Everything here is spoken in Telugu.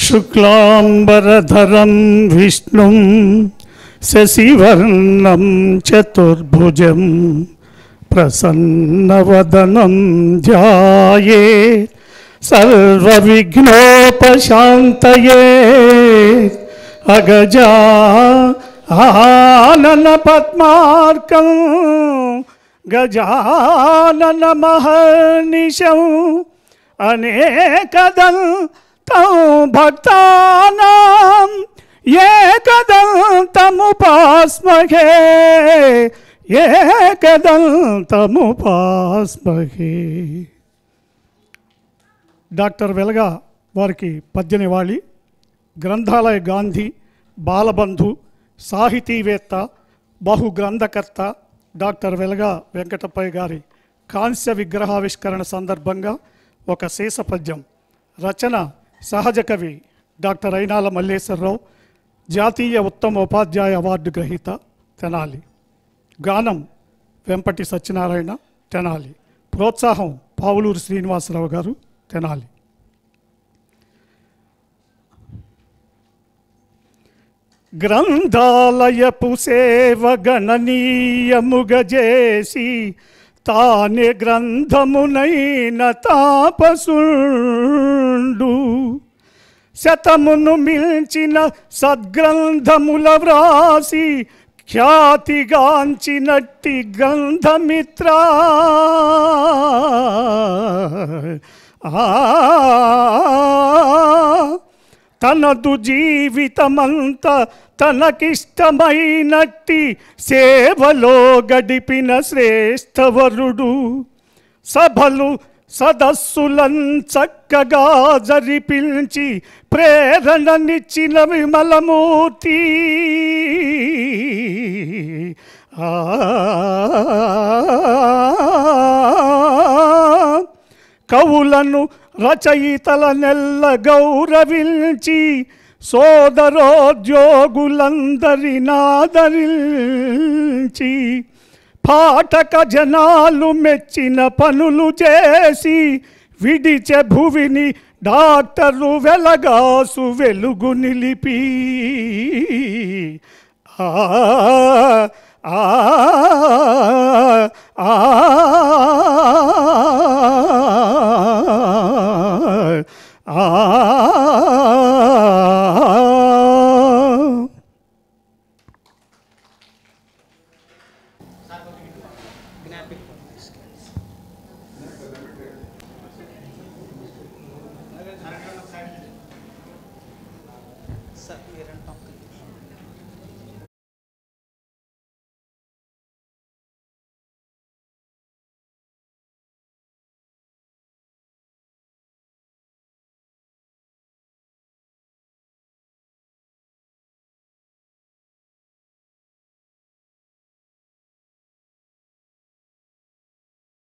शुक्लांबरधरं विष्णुं शशिवर्णं चतुर्भुजं प्रसन्नवदनं ध्यायेत् सर्वविघ्नोपशान्तये अगजा आनन पद्मार्कं गजाननमहर्निशं अनेकदन्तं भक्तानां एकदन्तमुपास्महे एकदन्तमुपास्महे। డాక్టర్ వెలగా వారికి పద్య నివాళి. గ్రంథాలయ గాంధీ, బాలబంధు, సాహితీవేత్త, బహుగ్రంథకర్త డాక్టర్ వెలగా వెంకటప్పయ్య గారి కాంస్య విగ్రహావిష్కరణ సందర్భంగా ఒక శేష పద్యం. రచన సహజ కవి డాక్టర్ అయినాల మల్లేశ్వరరావు, జాతీయ ఉత్తమ ఉపాధ్యాయ అవార్డు గ్రహీత, తెనాలి. గానం వెంపటి సత్యనారాయణ, తెనాలి. ప్రోత్సాహం పావులూరు శ్రీనివాసరావు గారు, తెనాలి. గ్రంథాలయపు సేవ గణనీయముగజేసి తానే గ్రంథమునైన తాపసుండు, శతమును మిల్చిన సద్గ్రంథముల వ్రాసి ఖ్యాతిగాంచినట్టి గ్రంథమిత్ర తనదు జీవితమంతా తనకిష్టమైనట్టి సేవలో గడిపిన శ్రేష్ఠవరుడు, సభలు సదస్సులను చక్కగా జరిపించి ప్రేరణనిచ్చిన విమలమూర్తి. కవులను రచయితల నెల్ల గౌరవించి సోదరోద్యోగులందరినాదరించి పాఠక జనాలు మెచ్చిన పనులు చేసి విడిచె భువిని డాక్టరు వెలగాసు వెలుగు నిలిపి. Sir, we are on topic.